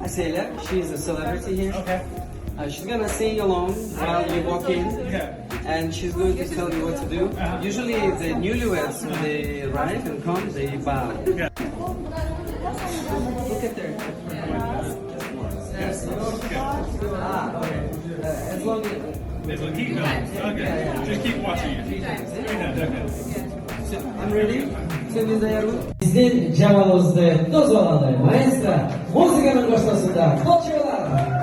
Aselь, she's a celebrity here. Okay. She's gonna sing along while you walk in, Yeah. and she's going to tell you what to do. Usually the newlyweds, when they arrive and come, they bow. Yeah. Look at there. Okay. As long as... Keep going. Okay. Just keep watching it. Okay. I'm ready. Sen de yarın. Bizden cevabımızı doz alanı maestra. Müzikanın başlasında. Kolçalar.